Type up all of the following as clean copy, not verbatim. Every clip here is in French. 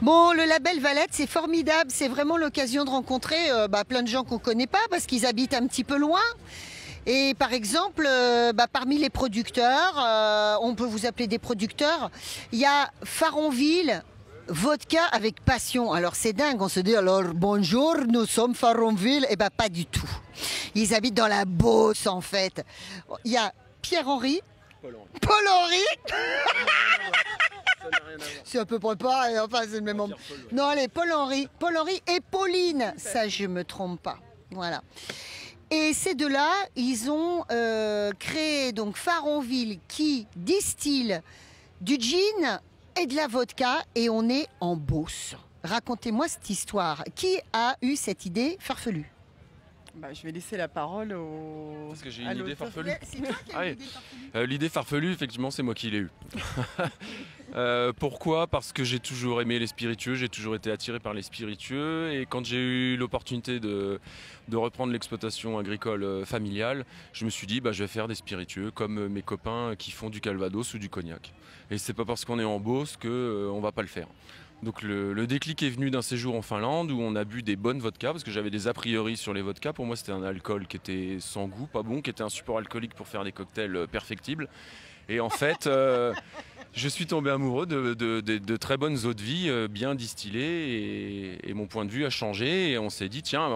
Bon, le label Valette, c'est formidable. C'est vraiment l'occasion de rencontrer plein de gens qu'on ne connaît pas parce qu'ils habitent un petit peu loin. Et par exemple, parmi les producteurs, on peut vous appeler des producteurs, il y a Faronville, vodka avec passion. Alors c'est dingue, on se dit alors bonjour, nous sommes Faronville. Eh bien pas du tout. Ils habitent dans la Beauce en fait. Il y a Pierre-Henri. Paul-Henri. C'est à peu près pareil, enfin c'est le même nom. Non allez, Paul-Henri et Pauline, ça je me trompe pas. Voilà. Et ces deux-là, ils ont créé donc Faronville qui distille du gin et de la vodka et on est en Beauce. Racontez-moi cette histoire. Qui a eu cette idée farfelue? Je vais laisser la parole au... Parce que j'ai une idée farfelue. C'est toi qui as eu l'idée farfelue. L'idée farfelue, effectivement, c'est moi qui l'ai eue. Pourquoi? Parce que j'ai toujours aimé les spiritueux, j'ai toujours été attiré par les spiritueux. Et quand j'ai eu l'opportunité de reprendre l'exploitation agricole familiale, je me suis dit, je vais faire des spiritueux comme mes copains qui font du calvados ou du cognac. Et c'est pas parce qu'on est en Beauce qu'on va pas le faire. Donc le déclic est venu d'un séjour en Finlande où on a bu des bonnes vodkas parce que j'avais des a priori sur les vodkas. Pour moi c'était un alcool qui était sans goût, pas bon, qui était un support alcoolique pour faire des cocktails perfectibles. Et en fait je suis tombé amoureux de très bonnes eaux de vie bien distillées et mon point de vue a changé et on s'est dit tiens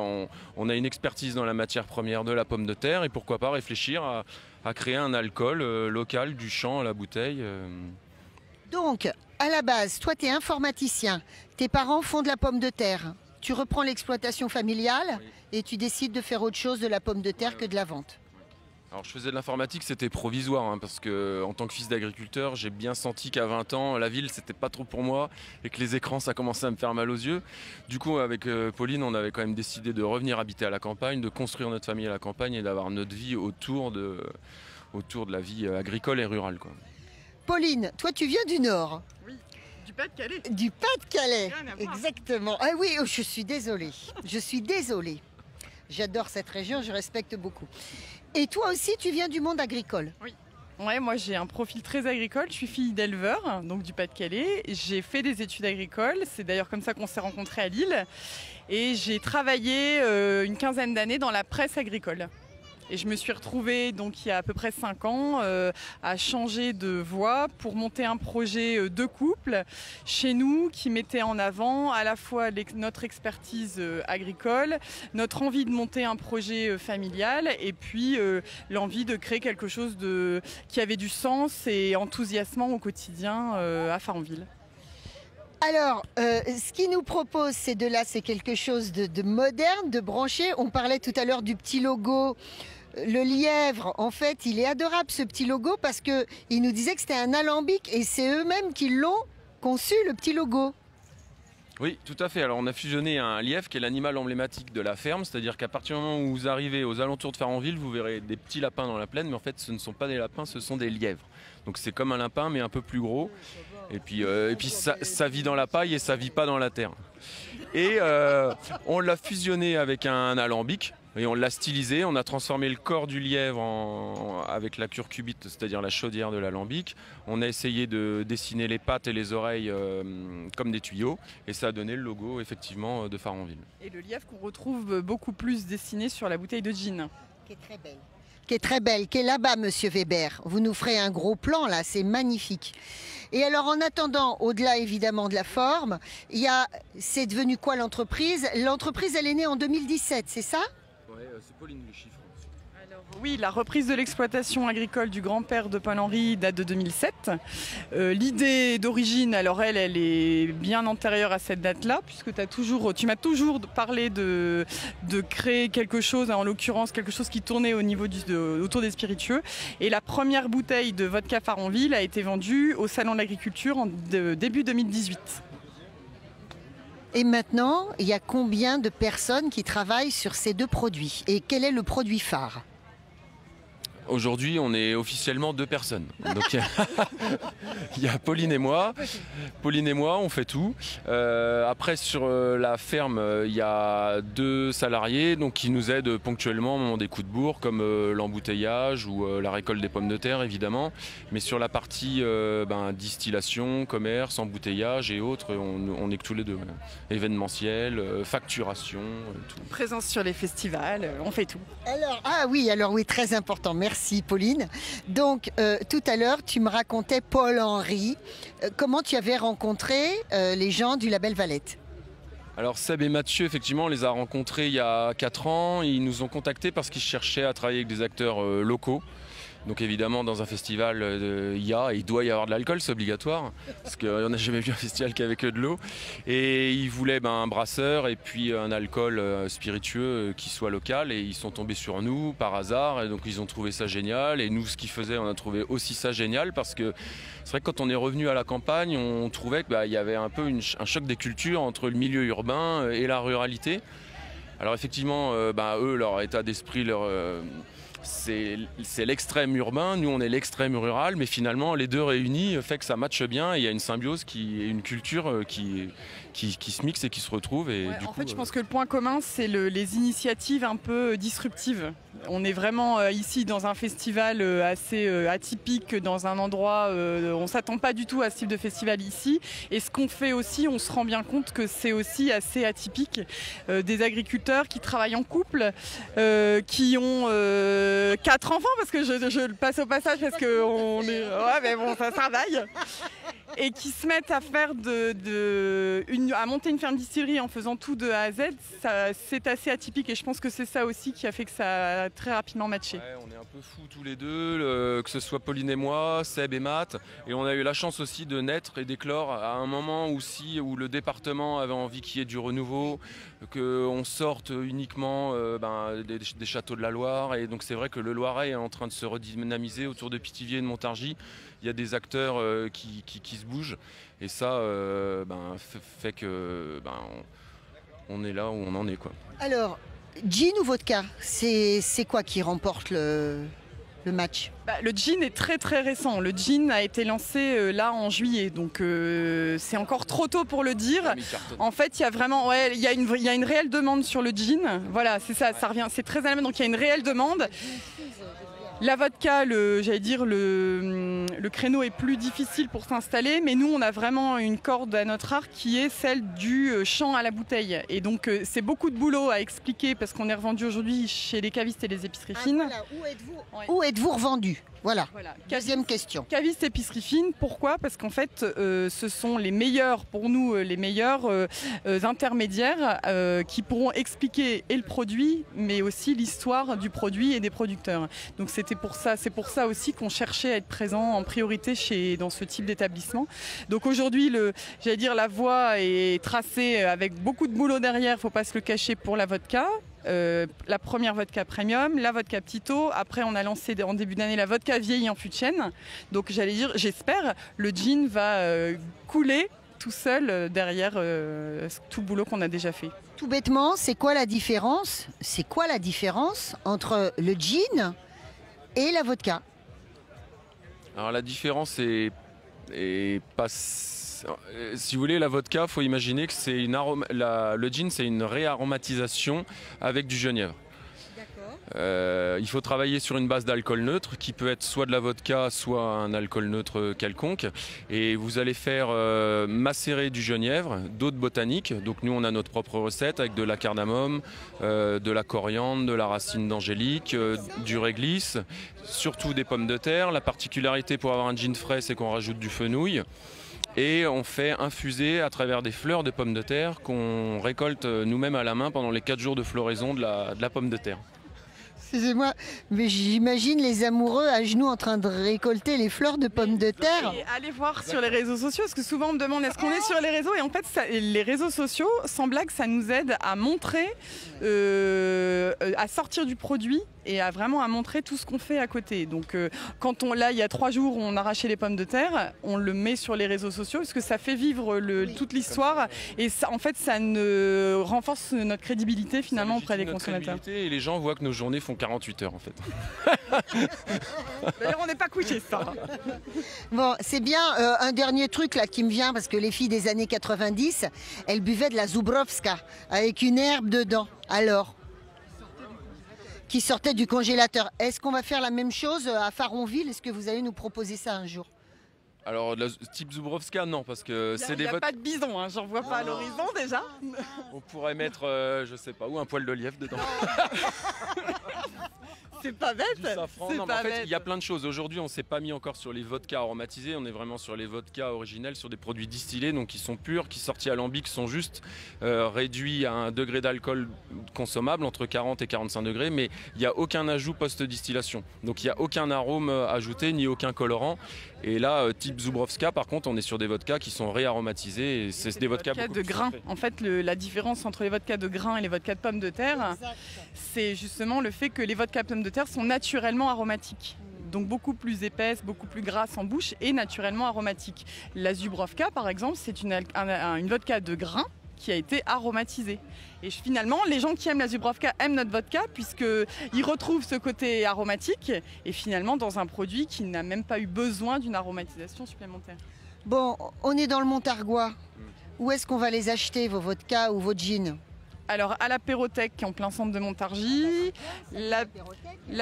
on a une expertise dans la matière première de la pomme de terre et pourquoi pas réfléchir à créer un alcool local du champ à la bouteille. Donc, à la base, toi, tu es informaticien. Tes parents font de la pomme de terre. Tu reprends l'exploitation familiale et tu décides de faire autre chose de la pomme de terre que de la vente. Alors je faisais de l'informatique, c'était provisoire parce que en tant que fils d'agriculteur, j'ai bien senti qu'à 20 ans, la ville c'était pas trop pour moi et que les écrans ça commençait à me faire mal aux yeux. Du coup avec Pauline, on avait quand même décidé de revenir habiter à la campagne, de construire notre famille à la campagne et d'avoir notre vie autour de la vie agricole et rurale, quoi. Pauline, toi tu viens du Nord. Oui, du Pas-de-Calais. Du Pas-de-Calais, Rien à voir. exactement. Ah oui, oh, je suis désolée. Je suis désolée. J'adore cette région, je respecte beaucoup. Et toi aussi, tu viens du monde agricole. Oui. Ouais, moi j'ai un profil très agricole, je suis fille d'éleveur, donc du Pas-de-Calais. J'ai fait des études agricoles, c'est d'ailleurs comme ça qu'on s'est rencontrés à Lille. Et j'ai travaillé une quinzaine d'années dans la presse agricole. Et je me suis retrouvée donc, il y a à peu près 5 ans à changer de voie pour monter un projet de couple chez nous qui mettait en avant à la fois notre expertise agricole, notre envie de monter un projet familial et puis l'envie de créer quelque chose qui avait du sens et enthousiasmant au quotidien à Faronville. Alors, ce qu'il nous propose, c'est quelque chose de moderne, de branché. On parlait tout à l'heure du petit logo. Le lièvre, en fait, il est adorable ce petit logo parce qu'il nous disait que c'était un alambic et c'est eux-mêmes qui l'ont conçu, le petit logo. Oui, tout à fait. Alors on a fusionné un lièvre qui est l'animal emblématique de la ferme, c'est-à-dire qu'à partir du moment où vous arrivez aux alentours de Faronville, vous verrez des petits lapins dans la plaine, mais en fait ce ne sont pas des lapins, ce sont des lièvres. Donc c'est comme un lapin mais un peu plus gros. Et puis ça vit dans la paille et ça vit pas dans la terre. Et on l'a fusionné avec un alambic. Et on l'a stylisé, on a transformé le corps du lièvre avec la curcubite, c'est-à-dire la chaudière de l'alambic. On a essayé de dessiner les pattes et les oreilles comme des tuyaux. Et ça a donné le logo, effectivement, de Faronville. Et le lièvre qu'on retrouve beaucoup plus dessiné sur la bouteille de gin. Qui est très belle. Qui est très belle, qui est là-bas, monsieur Weber. Vous nous ferez un gros plan, là, c'est magnifique. Et alors, en attendant, au-delà, évidemment, de la forme, c'est devenu quoi l'entreprise? L'entreprise, elle est née en 2017, c'est ça? Ouais, c'est Pauline les chiffres. Alors, oui, la reprise de l'exploitation agricole du grand-père de Paul-Henri date de 2007. L'idée d'origine, alors elle est bien antérieure à cette date-là, puisque tu m'as toujours parlé de créer quelque chose, en l'occurrence quelque chose qui tournait au niveau autour des spiritueux. Et la première bouteille de vodka Faronville a été vendue au Salon de l'Agriculture en début 2018. Et maintenant, il y a combien de personnes qui travaillent sur ces deux produits? Et quel est le produit phare? Aujourd'hui, on est officiellement 2 personnes. Donc il y a Pauline et moi. Pauline et moi, on fait tout. Après, sur la ferme, il y a 2 salariés donc, qui nous aident ponctuellement au moment des coups de bourre, comme l'embouteillage ou la récolte des pommes de terre, évidemment. Mais sur la partie distillation, commerce, embouteillage et autres, on est que tous les 2. Ouais. Événementiel, facturation, tout. Présence sur les festivals, on fait tout. Alors oui, très important. Merci Pauline. Donc tout à l'heure, tu me racontais Paul-Henri. Comment tu avais rencontré les gens du label Valette? Alors Seb et Mathieu, effectivement, on les a rencontrés il y a 4 ans. Ils nous ont contactés parce qu'ils cherchaient à travailler avec des acteurs locaux. Donc évidemment, dans un festival, il doit y avoir de l'alcool, c'est obligatoire, parce qu'on n'a jamais vu un festival qu'avec de l'eau. Et ils voulaient un brasseur et puis un alcool spiritueux qui soit local. Et ils sont tombés sur nous par hasard, et donc ils ont trouvé ça génial. Et nous, ce qu'ils faisaient, on a trouvé aussi ça génial, parce que c'est vrai que quand on est revenu à la campagne, on trouvait qu'il y avait un peu un choc des cultures entre le milieu urbain et la ruralité. Alors effectivement, eux, leur état d'esprit, c'est l'extrême urbain, nous on est l'extrême rural, mais finalement les deux réunis fait que ça matche bien et il y a une symbiose qui est une culture qui se mixe et qui se retrouve. Et ouais, en fait, je pense que le point commun, c'est les initiatives un peu disruptives. On est vraiment ici dans un festival assez atypique, dans un endroit, on ne s'attend pas du tout à ce type de festival ici. Et ce qu'on fait aussi, on se rend bien compte que c'est aussi assez atypique. Des agriculteurs qui travaillent en couple, qui ont 4 enfants, parce que je le passe au passage parce que ouais, mais bon, ça travaille. Et qui se mettent à faire à monter une ferme distillerie en faisant tout de A à Z, c'est assez atypique et je pense que c'est ça aussi qui a fait que ça a très rapidement matché. Ouais, on est un peu fous tous les deux, que ce soit Pauline et moi, Seb et Matt, et on a eu la chance aussi de naître et d'éclore à un moment aussi où le département avait envie qu'il y ait du renouveau, qu'on sorte uniquement des châteaux de la Loire, et donc c'est vrai que le Loiret est en train de se redynamiser autour de Pithiviers et de Montargis. Il y a des acteurs qui se bougent et ça fait que on est là où on en est, quoi. Alors, gin ou vodka, c'est quoi qui remporte le match? Le gin est très très récent. Le gin a été lancé là en juillet, donc c'est encore trop tôt pour le dire. En fait, il y a vraiment, il y a une réelle demande sur le gin. Voilà, c'est ça, ça revient, c'est très à la mode, donc il y a une réelle demande. La vodka, le créneau est plus difficile pour s'installer, mais nous, on a vraiment une corde à notre arc qui est celle du champ à la bouteille. Et donc, c'est beaucoup de boulot à expliquer parce qu'on est revendu aujourd'hui chez les cavistes et les épiceries fines. Voilà. Où êtes-vous revendu? Voilà. Deuxième question. Caviste, épicerie fine, pourquoi? Parce qu'en fait, ce sont les meilleurs, pour nous, les meilleurs intermédiaires qui pourront expliquer et le produit, mais aussi l'histoire du produit et des producteurs. Donc c'est pour ça aussi qu'on cherchait à être présent en priorité dans ce type d'établissement. Donc aujourd'hui, la voie est tracée avec beaucoup de boulot derrière, il ne faut pas se le cacher, pour la vodka. La première vodka premium, la vodka petit eau. Après, on a lancé en début d'année la vodka vieillie en fût de chêne. Donc, j'espère, le gin va couler tout seul derrière tout le boulot qu'on a déjà fait. Tout bêtement, c'est quoi la différence entre le gin et la vodka? Alors, la différence est pas... Si vous voulez, la vodka, il faut imaginer que le gin, c'est une réaromatisation avec du genièvre. Il faut travailler sur une base d'alcool neutre qui peut être soit de la vodka, soit un alcool neutre quelconque. Et vous allez faire macérer du genièvre, d'autres botaniques. Donc nous, on a notre propre recette avec de la cardamome, de la coriandre, de la racine d'angélique, du réglisse, surtout des pommes de terre. La particularité pour avoir un gin frais, c'est qu'on rajoute du fenouil. Et on fait infuser à travers des fleurs de pommes de terre qu'on récolte nous-mêmes à la main pendant les 4 jours de floraison de la pomme de terre. Excusez-moi, mais j'imagine les amoureux à genoux en train de récolter les fleurs de pommes de terre. Et allez voir sur les réseaux sociaux, parce que souvent on me demande est-ce qu'on est sur les réseaux, et en fait les réseaux sociaux, sans blague, ça nous aide à montrer, à sortir du produit et vraiment à montrer tout ce qu'on fait à côté. Donc quand là, il y a 3 jours, on arrachait les pommes de terre, on le met sur les réseaux sociaux parce que ça fait vivre toute l'histoire et ça, en fait, ça renforce notre crédibilité finalement auprès des consommateurs. Et les gens voient que nos journées font 48 heures en fait. D'ailleurs, on n'est pas couché ça. Bon, c'est bien. Un dernier truc là qui me vient, parce que les filles des années 90, elles buvaient de la Zubrowska avec une herbe dedans. Alors, qui sortait du congélateur. Est-ce qu'on va faire la même chose à Faronville? Est-ce que vous allez nous proposer ça un jour? Alors, type Zubrowska, non, parce que c'est des Il n'y a pas de bison, hein, j'en vois pas à l'horizon déjà. On pourrait mettre, je sais pas où, un poil de lièvre dedans. C'est pas bête. Du safran. Non, mais en fait, il y a plein de choses. Aujourd'hui, on s'est pas mis encore sur les vodkas aromatisés. On est vraiment sur les vodkas originels, sur des produits distillés, donc qui sont purs, qui sortis à alambic, sont juste réduits à un degré d'alcool consommable entre 40 et 45 degrés, mais il n'y a aucun ajout post-distillation. Donc il n'y a aucun arôme ajouté ni aucun colorant. Et là, type Zubrowska, par contre, on est sur des vodkas qui sont réaromatisés. Et c'est des vodkas de grains. En fait, la différence entre les vodkas de grains et les vodkas de pommes de terre, c'est justement le fait que les vodkas de pommes de terre sont naturellement aromatiques. Donc beaucoup plus épaisses, beaucoup plus grasses en bouche et naturellement aromatiques. La Zubrowska, par exemple, c'est une vodka de grains qui a été aromatisée. Et finalement, les gens qui aiment la Zubrowska aiment notre vodka puisqu'ils retrouvent ce côté aromatique et finalement dans un produit qui n'a même pas eu besoin d'une aromatisation supplémentaire. Bon, on est dans le Montargois. Où est-ce qu'on va les acheter, vos vodkas ou vos gins? Alors à l'apérothèque qui est en plein centre de Montargis, la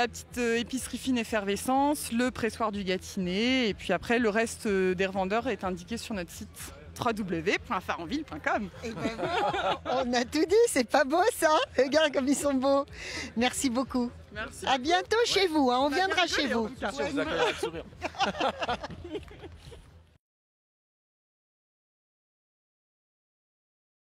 petite épicerie fine effervescence, le pressoir du Gâtinais et puis après le reste des revendeurs est indiqué sur notre site www.faronville.com. Eh ben, on a tout dit, c'est pas beau ça? Regarde comme ils sont beaux. Merci beaucoup. Merci. À bientôt chez vous, hein. On viendra chez vous. Vous accueillez avec sourire.